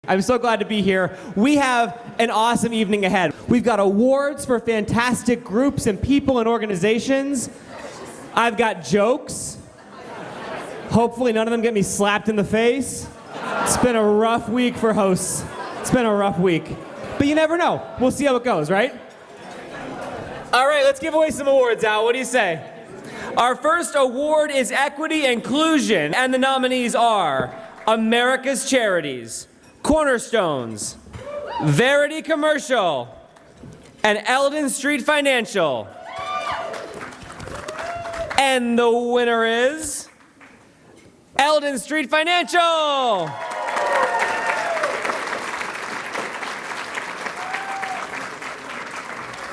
I'm so glad to be here. We have an awesome evening ahead. We've got awards for fantastic groups and people and organizations. I've got jokes. Hopefully none of them get me slapped in the face. It's been a rough week for hosts. It's been a rough week. But you never know. We'll see how it goes, right? All right, let's give away some awards, Al. What do you say? Our first award is Equity Inclusion, and the nominees are America's Charities, Cornerstones, Verity Commercial, and Eldon Street Financial. And the winner is Eldon Street Financial.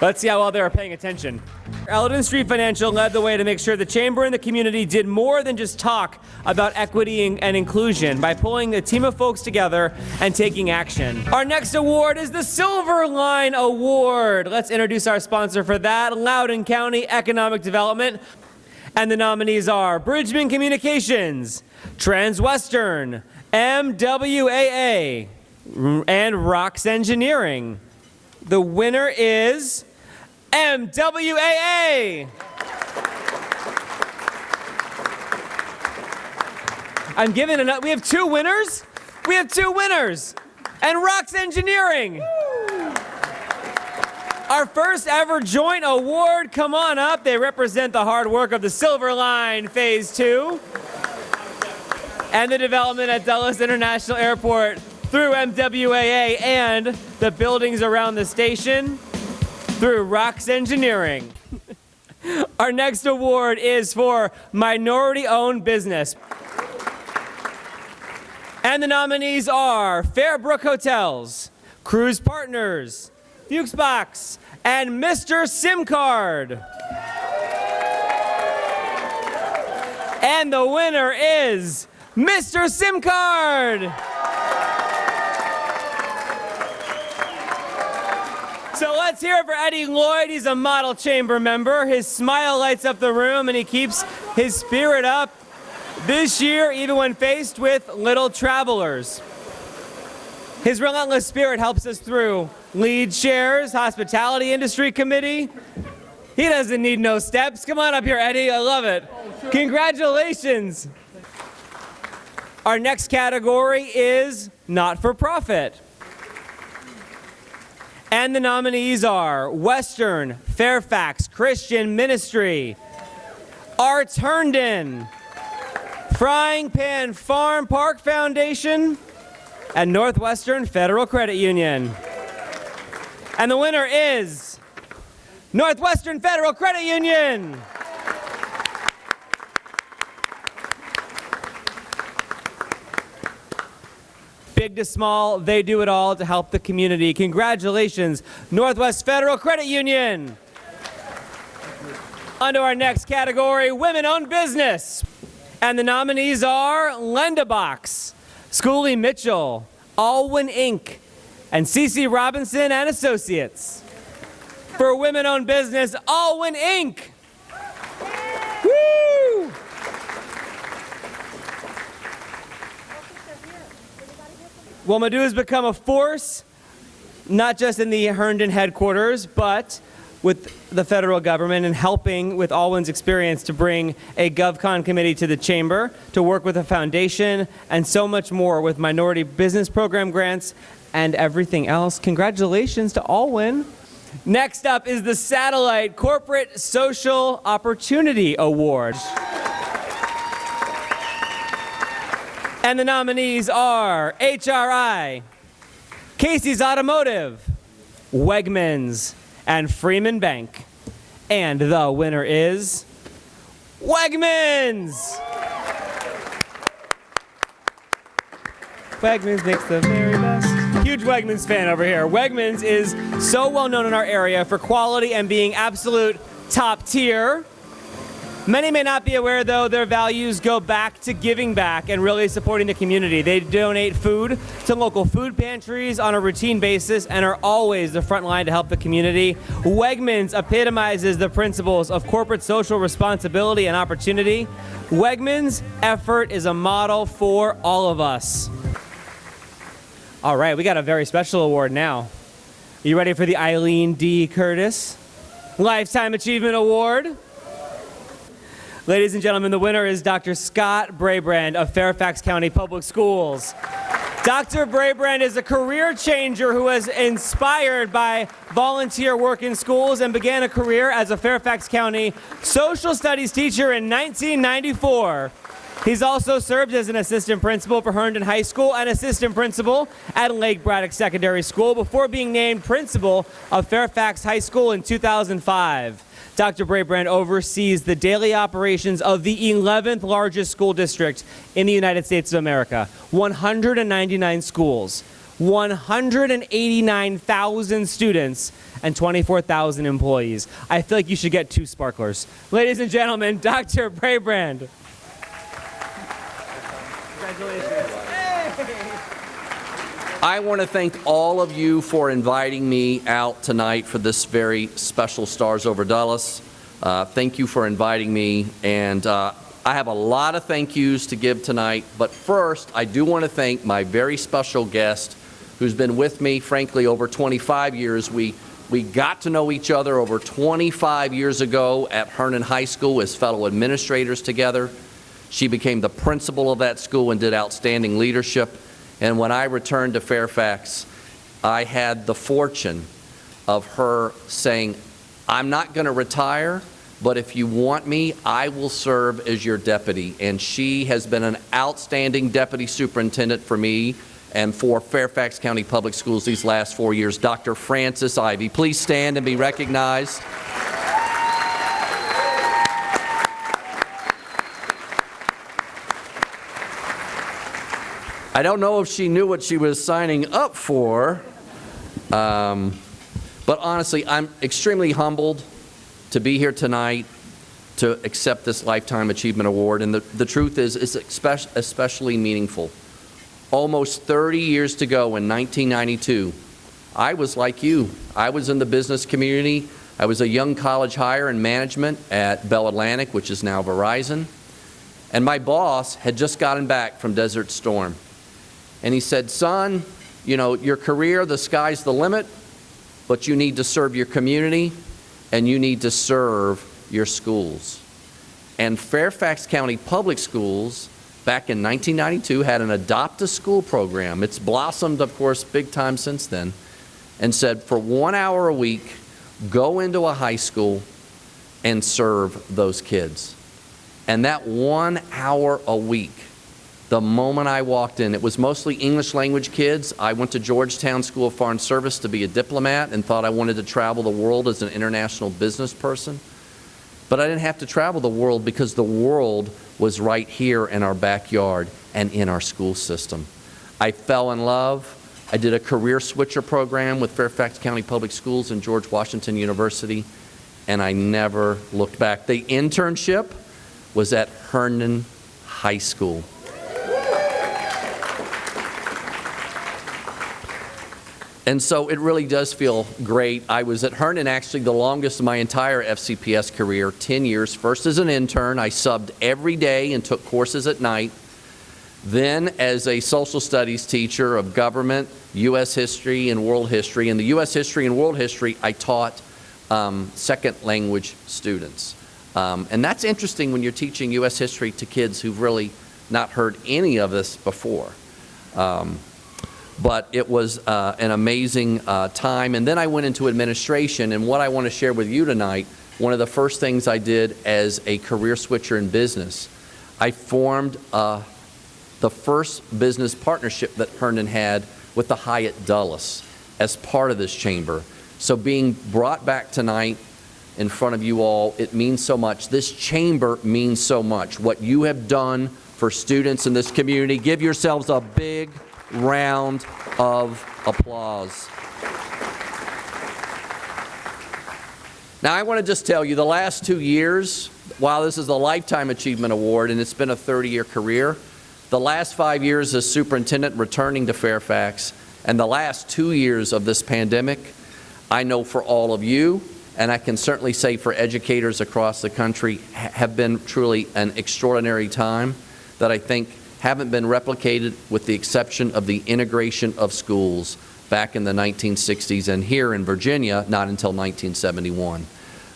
Let's see how well they were paying attention. Eldon Street Financial led the way to make sure the Chamber and the community did more than just talk about equity and inclusion by pulling a team of folks together and taking action. Our next award is the Silver Line Award. Let's introduce our sponsor for that, Loudoun County Economic Development. And the nominees are Bridgman Communications, Transwestern, MWAA, and Rox Engineering. The winner is MWAA. I'm giving it up. We have two winners? We have two winners. And Rox Engineering. Our first ever joint award. Come on up. They represent the hard work of the Silver Line Phase 2 and the development at Dulles International Airport through MWAA and the buildings around the station through Rox Engineering. Our next award is for minority-owned business. And the nominees are Fairbrook Hotels, Cruise Partners, Fuchsbox, and Mr. SIM Card. And the winner is Mr. SIM Card. So let's hear it for Eddie Lloyd. He's a model chamber member. His smile lights up the room and he keeps his spirit up this year, even when faced with little travelers. His relentless spirit helps us through lead shares, hospitality industry committee. He doesn't need no steps. Come on up here, Eddie. I love it. Congratulations. Our next category is not-for-profit. And the nominees are Western Fairfax Christian Ministry, Arts Herndon, Frying Pan Farm Park Foundation, and Northwestern Federal Credit Union. And the winner is Northwestern Federal Credit Union. Big to small, they do it all to help the community. Congratulations, Northwest Federal Credit Union. On to our next category, women-owned business. And the nominees are Lendabox, Schooley Mitchell, Alwyn Inc., and CC Robinson and Associates. For women-owned business, Alwyn Inc. Woo! Well, Madhu has become a force, not just in the Herndon headquarters, but with the federal government and helping with Alwyn's experience to bring a GovCon committee to the chamber, to work with a foundation, and so much more with minority business program grants and everything else. Congratulations to Alwyn. Next up is the Satellite Corporate Social Opportunity Award. And the nominees are HRI, Casey's Automotive, Wegmans, and Freeman Bank. And the winner is Wegmans! Wegmans makes the very best. Huge Wegmans fan over here. Wegmans is so well known in our area for quality and being absolute top tier. Many may not be aware, though, their values go back to giving back and really supporting the community. They donate food to local food pantries on a routine basis and are always the front line to help the community. Wegmans epitomizes the principles of corporate social responsibility and opportunity. Wegmans' effort is a model for all of us. All right, we got a very special award now. You ready for the Eileen D. Curtis Lifetime Achievement Award? Ladies and gentlemen, the winner is Dr. Scott Brabrand of Fairfax County Public Schools. Dr. Brabrand is a career changer who was inspired by volunteer work in schools and began a career as a Fairfax County social studies teacher in 1994. He's also served as an assistant principal for Herndon High School and assistant principal at Lake Braddock Secondary School before being named principal of Fairfax High School in 2005. Dr. Brabrand oversees the daily operations of the 11th largest school district in the United States of America. 199 schools, 189,000 students, and 24,000 employees. I feel like you should get 2 sparklers. Ladies and gentlemen, Dr. Brabrand. Congratulations. I want to thank all of you for inviting me out tonight for this very special Stars Over Dulles. Thank you for inviting me, and I have a lot of thank yous to give tonight, but first I do want to thank my very special guest who's been with me, frankly, over 25 years. We got to know each other over 25 years ago at Herndon High School as fellow administrators together. She became the principal of that school and did outstanding leadership. And when I returned to Fairfax, I had the fortune of her saying, I'm not going to retire, but if you want me, I will serve as your deputy. And she has been an outstanding deputy superintendent for me and for Fairfax County Public Schools these last 4 years. Dr. Frances Ivy, please stand and be recognized. I don't know if she knew what she was signing up for, but honestly, I'm extremely humbled to be here tonight to accept this Lifetime Achievement Award, and the truth is, it's especially meaningful. Almost 30 years ago in 1992, I was like you. I was in the business community. I was a young college hire in management at Bell Atlantic, which is now Verizon, and my boss had just gotten back from Desert Storm. And he said, son, you know, your career, the sky's the limit, but you need to serve your community and you need to serve your schools. And Fairfax County Public Schools, back in 1992, had an adopt-a-school program. It's blossomed, of course, big time since then, and said for 1 hour a week, go into a high school and serve those kids. And that 1 hour a week, the moment I walked in, it was mostly English language kids. I went to Georgetown School of Foreign Service to be a diplomat and thought I wanted to travel the world as an international business person. But I didn't have to travel the world because the world was right here in our backyard and in our school system. I fell in love. I did a career switcher program with Fairfax County Public Schools and George Washington University, and I never looked back. The internship was at Herndon High School. And so it really does feel great. I was at Herndon actually the longest of my entire FCPS career, 10 years. First as an intern, I subbed every day and took courses at night. Then as a social studies teacher of government, U.S. history and world history. In the U.S. history and world history, I taught second language students. And that's interesting when you're teaching U.S. history to kids who've really not heard any of this before. But it was an amazing time. And then I went into administration, and what I want to share with you tonight, one of the first things I did as a career switcher in business, I formed the first business partnership that Herndon had with the Hyatt Dulles as part of this chamber. So being brought back tonight in front of you all, it means so much. This chamber means so much. What you have done for students in this community, give yourselves a big round of applause. Now, I want to just tell you, the last 2 years, while this is a Lifetime Achievement Award and it's been a 30-year career, the last 5 years as superintendent returning to Fairfax, and the last 2 years of this pandemic, I know for all of you, and I can certainly say for educators across the country, have been truly an extraordinary time that I think haven't been replicated with the exception of the integration of schools back in the 1960s, and here in Virginia, not until 1971.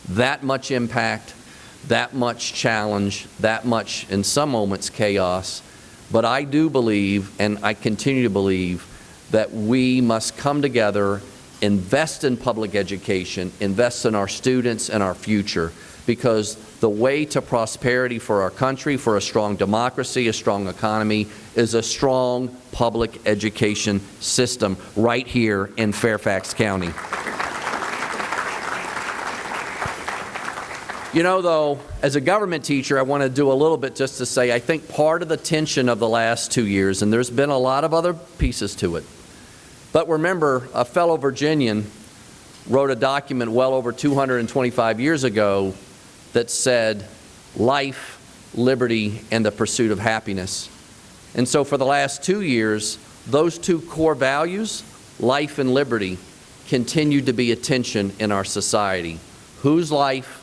That much impact, that much challenge, that much, in some moments, chaos. But I do believe, and I continue to believe, that we must come together, invest in public education, invest in our students and our future, because the way to prosperity for our country, for a strong democracy, a strong economy, is a strong public education system right here in Fairfax County. You know, though, as a government teacher, I want to do a little bit just to say, I think part of the tension of the last 2 years, and there's been a lot of other pieces to it, but remember, a fellow Virginian wrote a document well over 225 years ago that said, life, liberty, and the pursuit of happiness. And so for the last 2 years, those two core values, life and liberty, continued to be a tension in our society. Whose life,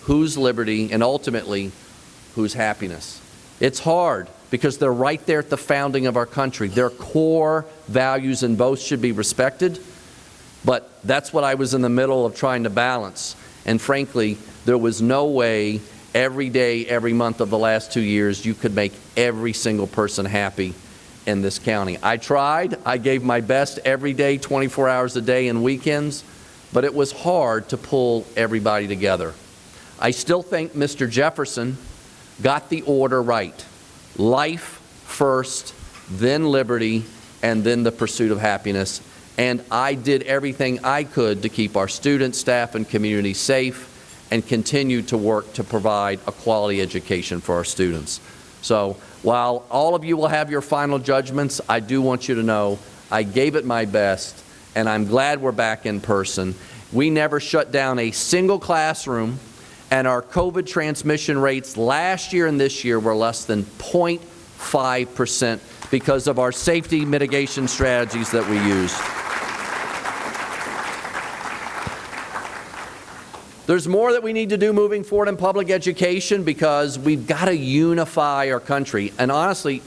whose liberty, and ultimately, whose happiness? It's hard because they're right there at the founding of our country. They're core values and both should be respected, but that's what I was in the middle of trying to balance. And frankly, there was no way every day, every month of the last 2 years you could make every single person happy in this county. I tried. I gave my best every day, 24 hours a day and weekends, but it was hard to pull everybody together. I still think Mr. Jefferson got the order right. Life first, then liberty, and then the pursuit of happiness. And I did everything I could to keep our students, staff, and community safe and continue to work to provide a quality education for our students. So while all of you will have your final judgments, I do want you to know I gave it my best, and I'm glad we're back in person. We never shut down a single classroom, and our COVID transmission rates last year and this year were less than 0.5% because of our safety mitigation strategies that we used. There's more that we need to do moving forward in public education because we've got to unify our country. And honestly,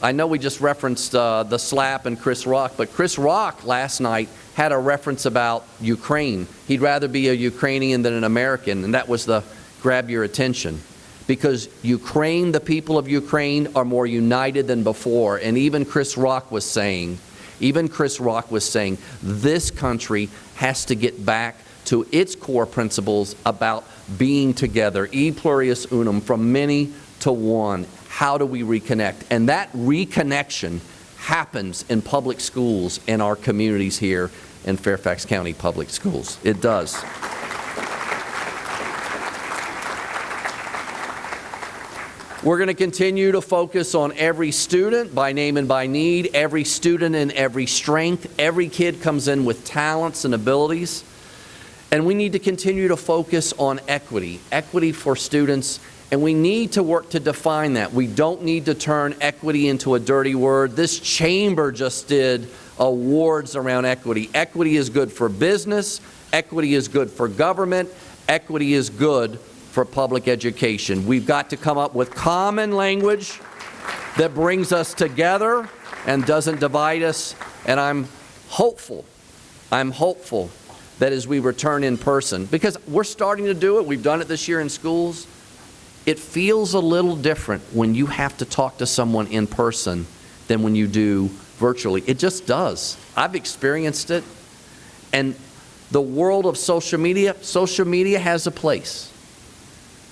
I know we just referenced the slap and Chris Rock, but Chris Rock last night had a reference about Ukraine. He'd rather be a Ukrainian than an American, and that was the grab your attention. Because Ukraine, the people of Ukraine, are more united than before. And even Chris Rock was saying, this country has to get back to its core principles about being together, e pluribus unum, from many to one. How do we reconnect? And that reconnection happens in public schools in our communities here in Fairfax County Public Schools. It does. We're going to continue to focus on every student by name and by need, every student and every strength. Every kid comes in with talents and abilities. And we need to continue to focus on equity for students, and we need to work to define that. We don't need to turn equity into a dirty word. This chamber just did awards around equity. Equity is good for business, equity is good for government, equity is good for public education. We've got to come up with common language that brings us together and doesn't divide us, and I'm hopeful that as we return in person, because we're starting to do it, we've done it this year in schools, it feels a little different when you have to talk to someone in person than when you do virtually. It just does. I've experienced it. And the world of social media has a place.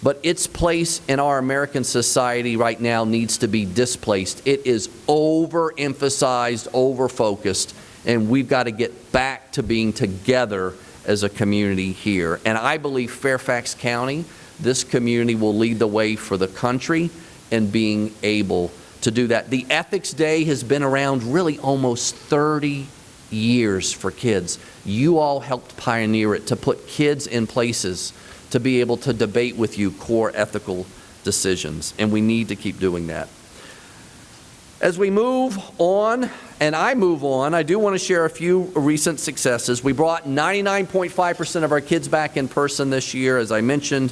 But its place in our American society right now needs to be displaced. It is overemphasized, over-focused, and we've got to get back to being together as a community here. And I believe Fairfax County, this community, will lead the way for the country in being able to do that. The Ethics Day has been around really almost 30 years for kids. You all helped pioneer it to put kids in places to be able to debate with you core ethical decisions, and we need to keep doing that. As we move on, and I move on, I do want to share a few recent successes. We brought 99.5% of our kids back in person this year. As I mentioned,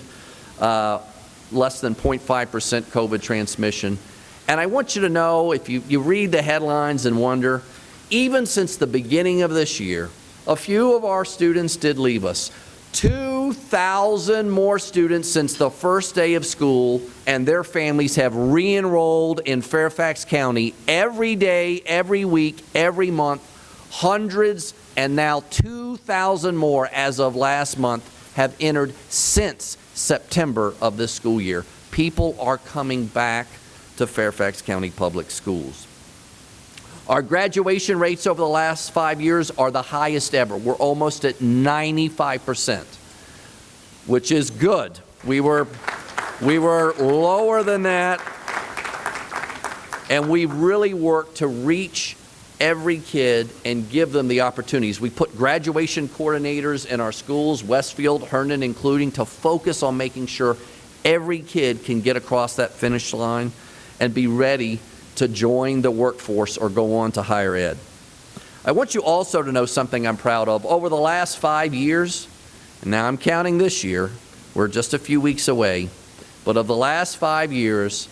less than 0.5% COVID transmission. And I want you to know, if you read the headlines and wonder, even since the beginning of this year, a few of our students did leave us. 2,000 more students since the first day of school, and their families have re-enrolled in Fairfax County every day, every week, every month. Hundreds, and now 2,000 more as of last month have entered since September of this school year. People are coming back to Fairfax County Public Schools. Our graduation rates over the last 5 years are the highest ever. We're almost at 95%, which is good. We were lower than that, and we really worked to reach every kid and give them the opportunities. We put graduation coordinators in our schools, Westfield, Herndon including, to focus on making sure every kid can get across that finish line and be ready to join the workforce or go on to higher ed. I want you also to know something I'm proud of. Over the last 5 years, and now I'm counting this year, we're just a few weeks away, but of the last 5 years,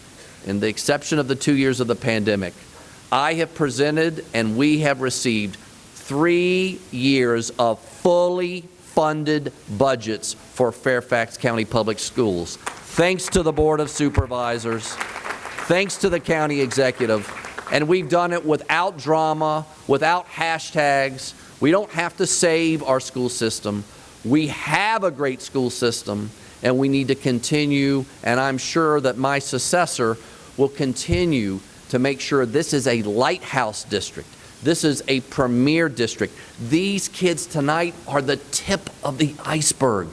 in the exception of the 2 years of the pandemic, I have presented and we have received 3 years of fully funded budgets for Fairfax County Public Schools. Thanks to the Board of Supervisors, thanks to the county executive, and we've done it without drama, without hashtags. We don't have to save our school system. We have a great school system, and we need to continue, and I'm sure that my successor will continue to make sure this is a lighthouse district. This is a premier district. These kids tonight are the tip of the iceberg,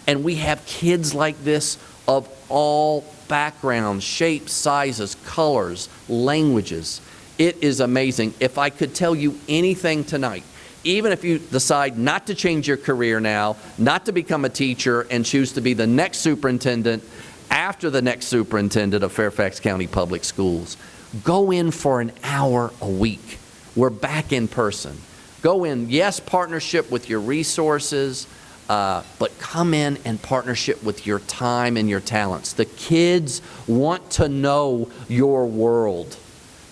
and we have kids like this of all backgrounds, shapes, sizes, colors, languages. It is amazing. If I could tell you anything tonight, even if you decide not to change your career now, not to become a teacher and choose to be the next superintendent after the next superintendent of Fairfax County Public Schools, go in for an hour a week. We're back in person. Go in, yes, partnership with your resources, but come in and partnership with your time and your talents. The kids want to know your world.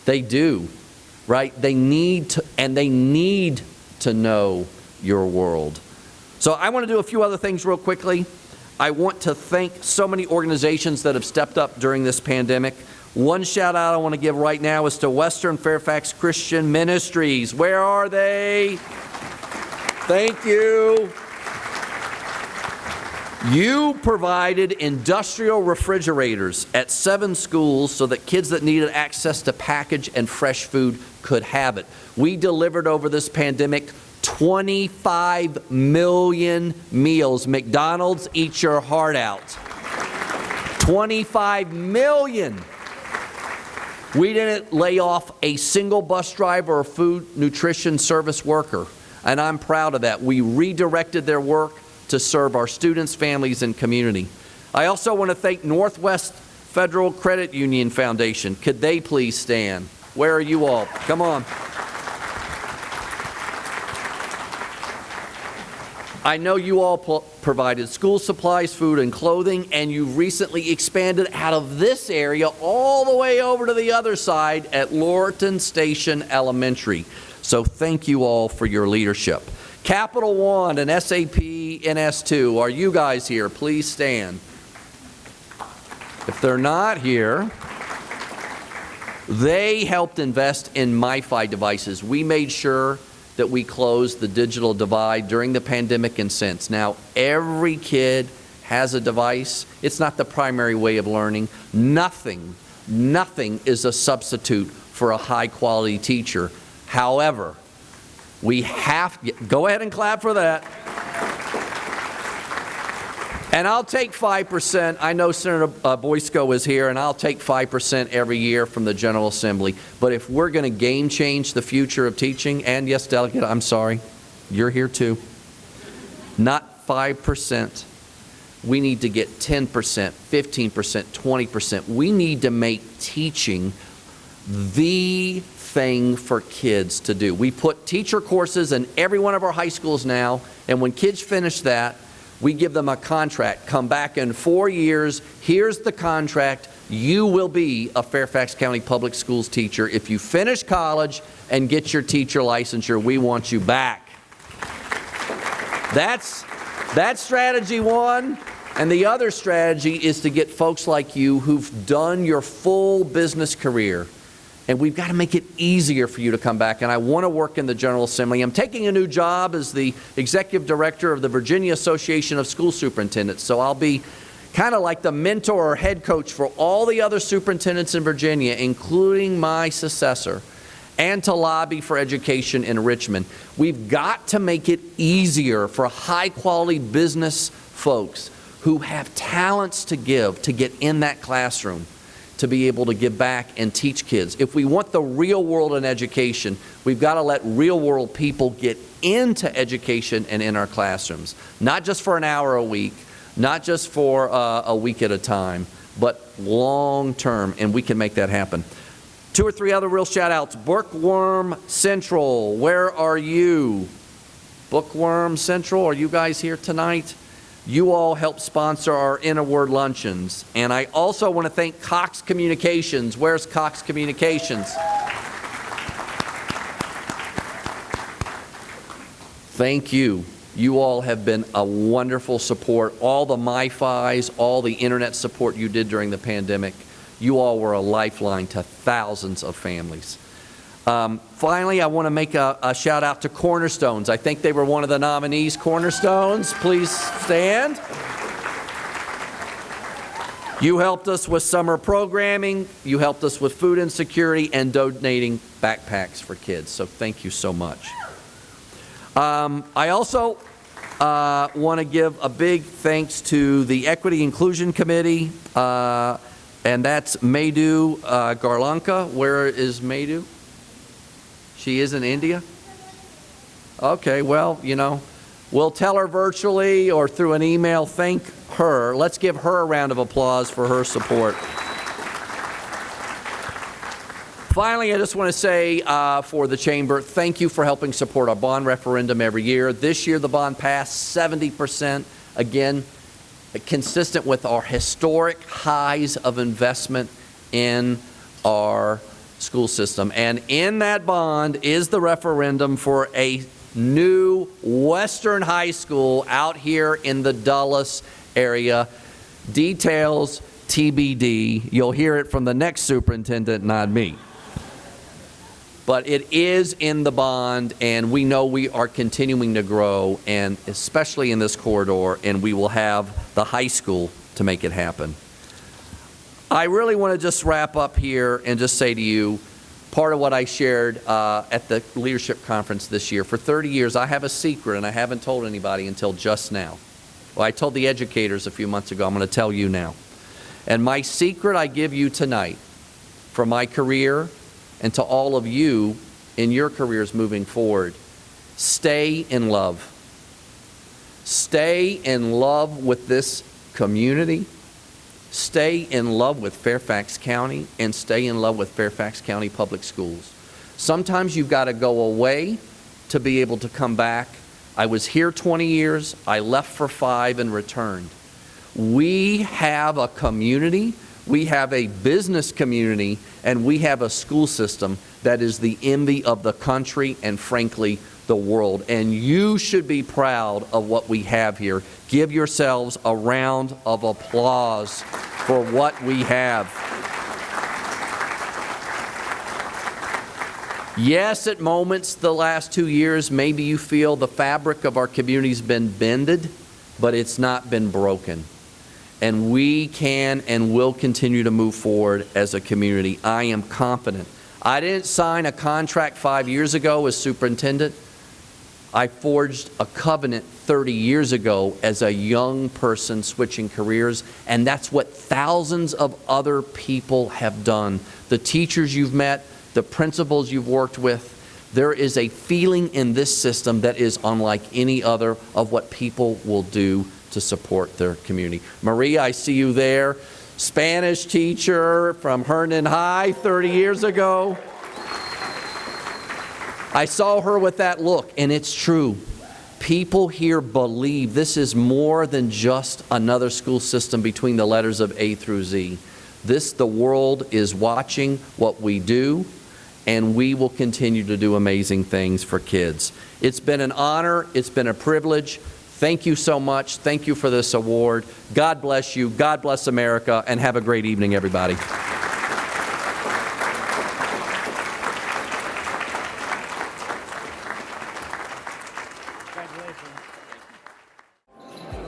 They do, right? They need to know your world. So I want to do a few other things real quickly. I want to thank so many organizations that have stepped up during this pandemic. One shout out I want to give right now is to Western Fairfax Christian Ministries. Where are they? Thank you. You provided industrial refrigerators at 7 schools so that kids that needed access to packaged and fresh food could have it. We delivered over this pandemic 25 million meals. McDonald's, eat your heart out. 25 million. We didn't lay off a single bus driver or food nutrition service worker, and I'm proud of that. We redirected their work to serve our students, families, and community. I also want to thank Northwest Federal Credit Union Foundation. Could they please stand? Where are you all? Come on. I know you all provided school supplies, food, and clothing, and you recently expanded out of this area all the way over to the other side at Lorton Station Elementary. So thank you all for your leadership. Capital One and SAP NS2, are you guys here? Please stand. If they're not here, they helped invest in MiFi devices. We made sure that we closed the digital divide during the pandemic and since. Now, every kid has a device. It's not the primary way of learning. Nothing is a substitute for a high-quality teacher. However, we have, go ahead and clap for that. And I'll take 5%. I know Senator Boysko is here, and I'll take 5% every year from the General Assembly. But if we're going to game change the future of teaching, and yes, Delegate, I'm sorry, you're here too, not 5%. We need to get 10%, 15%, 20%. We need to make teaching the thing for kids to do. We put teacher courses in every one of our high schools now, and when kids finish that, We give them a contract. Come back in 4 years. Here's the contract. You will be a Fairfax County Public Schools teacher. If you finish college and get your teacher licensure, we want you back. That's strategy one. And the other strategy is to get folks like you who've done your full business career. And we've got to make it easier for you to come back. And I want to work in the General Assembly. I'm taking a new job as the Executive Director of the Virginia Association of School Superintendents. So I'll be kind of like the mentor or head coach for all the other superintendents in Virginia, including my successor, and to lobby for education in Richmond. We've got to make it easier for high-quality business folks who have talents to give to get in that classroom, to be able to give back and teach kids. If we want the real world in education, we've got to let real world people get into education and in our classrooms. Not just for an hour a week, not just for a week at a time, but long term, and we can make that happen. 2 or 3 other real shout outs. Bookworm Central, where are you? Bookworm Central, are you guys here tonight? You all help sponsor our Inner Word luncheons. And I also want to thank Cox Communications. Where's Cox Communications? Thank you. You all have been a wonderful support. All the MiFis, all the internet support you did during the pandemic. You all were a lifeline to thousands of families. Finally, I want to make a shout out to Cornerstones. I think they were one of the nominees. Cornerstones, please stand. You helped us with summer programming. You helped us with food insecurity and donating backpacks for kids. So thank you so much. I also want to give a big thanks to the Equity Inclusion Committee, and that's Madhu Garlanka. Where is Madhu? She is in India? Okay, well, you know, we'll tell her virtually or through an email. Thank her. Let's give her a round of applause for her support. Finally, I just want to say for the Chamber, thank you for helping support our bond referendum every year. This year, the bond passed 70%. Again, consistent with our historic highs of investment in our school system. And in that bond is the referendum for a new Western high school out here in the Dulles area. Details TBD. You'll hear it from the next superintendent, not me. But it is in the bond, and we know we are continuing to grow, and especially in this corridor, and we will have the high school to make it happen. I really want to just wrap up here and just say to you, part of what I shared at the leadership conference this year. For 30 years, I have a secret, and I haven't told anybody until just now. Well, I told the educators a few months ago. I'm going to tell you now. And my secret I give you tonight for my career and to all of you in your careers moving forward, stay in love. Stay in love with this community. Stay in love with Fairfax County, and stay in love with Fairfax County Public Schools. Sometimes you've got to go away to be able to come back. I was here 20 years. I left for 5 and returned. We have a community. We have a business community, and we have a school system that is the envy of the country and, frankly, the world. And you should be proud of what we have here. Give yourselves a round of applause for what we have. Yes, at moments the last 2 years, maybe you feel the fabric of our community's been bended, but it's not been broken. And we can and will continue to move forward as a community. I am confident. I didn't sign a contract 5 years ago as superintendent. I forged a covenant 30 years ago as a young person switching careers, and that's what thousands of other people have done. The teachers you've met, the principals you've worked with, there is a feeling in this system that is unlike any other of what people will do to support their community. Maria, I see you there. Spanish teacher from Herndon High 30 years ago. I saw her with that look, and it's true. People here believe this is more than just another school system between the letters of A through Z. The world is watching what we do, and we will continue to do amazing things for kids. It's been an honor. It's been a privilege. Thank you so much. Thank you for this award. God bless you. God bless America, and have a great evening, everybody.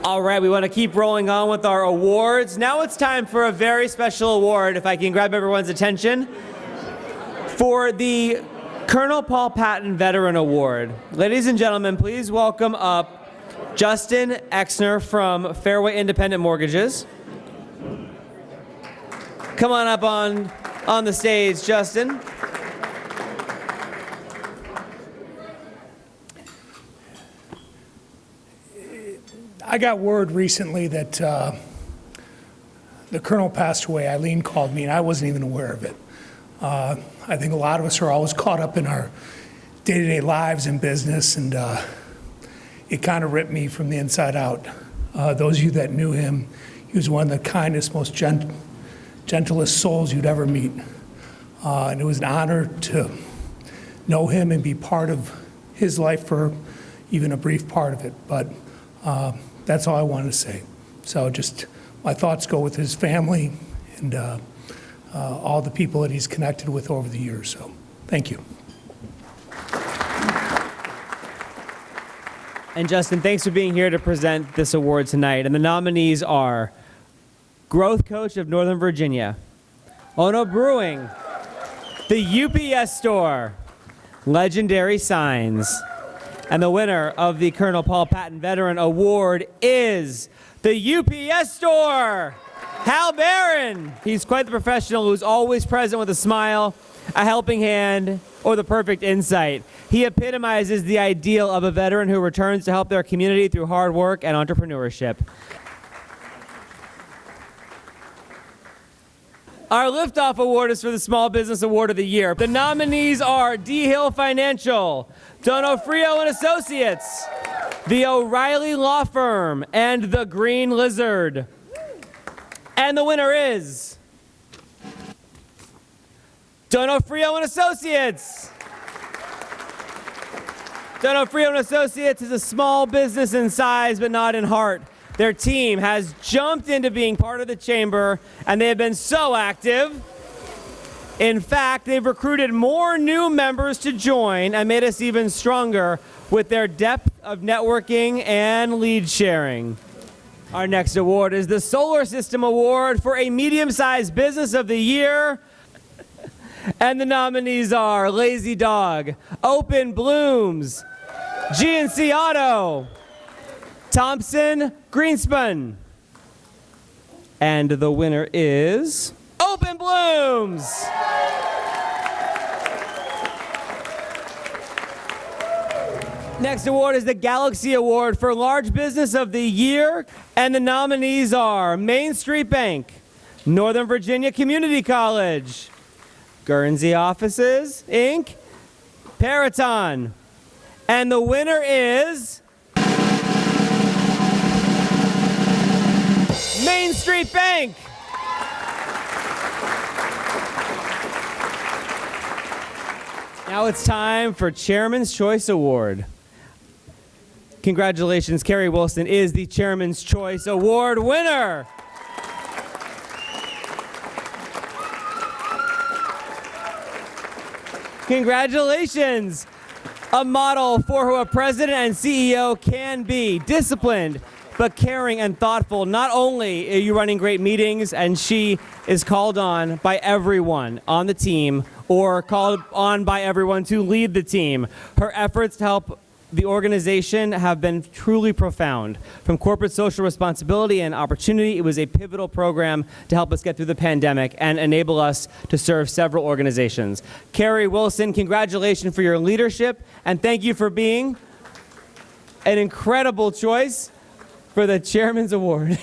All right, we want to keep rolling on with our awards. Now it's time for a very special award, if I can grab everyone's attention, for the Colonel Paul Patton Veteran Award. Ladies and gentlemen, please welcome up Justin Exner from Fairway Independent Mortgages. Come on up on the stage, Justin. I got word recently that the colonel passed away. Eileen called me, and I wasn't even aware of it. I think a lot of us are always caught up in our day-to-day lives and business, and it kind of ripped me from the inside out. Those of you that knew him, he was one of the kindest, most gentlest souls you'd ever meet. And it was an honor to know him and be part of his life for even a brief part of it. But that's all I wanted to say. So just my thoughts go with his family and all the people that he's connected with over the years. So thank you. And Justin, thanks for being here to present this award tonight. And the nominees are Growth Coach of Northern Virginia, Ono Brewing, the UPS Store, Legendary Signs. And the winner of the Colonel Paul Patton Veteran Award is the UPS Store, Hal Barron. He's quite the professional who's always present with a smile, a helping hand, or the perfect insight. He epitomizes the ideal of a veteran who returns to help their community through hard work and entrepreneurship. Our Liftoff Award is for the Small Business Award of the Year. The nominees are D. Hill Financial, Donofrio and Associates, the O'Reilly Law Firm, and the Green Lizard. And the winner is Donofrio and Associates. Donofrio and Associates is a small business in size but not in heart. Their team has jumped into being part of the chamber, and they have been so active. In fact, they've recruited more new members to join and made us even stronger with their depth of networking and lead sharing. Our next award is the Solar System Award for a medium-sized business of the year. And the nominees are Lazy Dog, Open Blooms, GNC Auto, Thompson Greenspun. And the winner is Open Blooms. Next award is the Galaxy Award for Large Business of the Year. And the nominees are Main Street Bank, Northern Virginia Community College, Guernsey Offices, Inc., Peraton. And the winner is Main Street Bank. Now it's time for Chairman's Choice Award. Congratulations, Carrie Wilson is the Chairman's Choice Award winner. Congratulations. A model for who a president and CEO can be. Disciplined, but caring and thoughtful. Not only are you running great meetings, and she is called on by everyone on the team, or called on by everyone to lead the team. Her efforts to help the organization have been truly profound. From corporate social responsibility and opportunity, it was a pivotal program to help us get through the pandemic and enable us to serve several organizations. Carrie Wilson, congratulations for your leadership, and thank you for being an incredible choice for the Chairman's Award.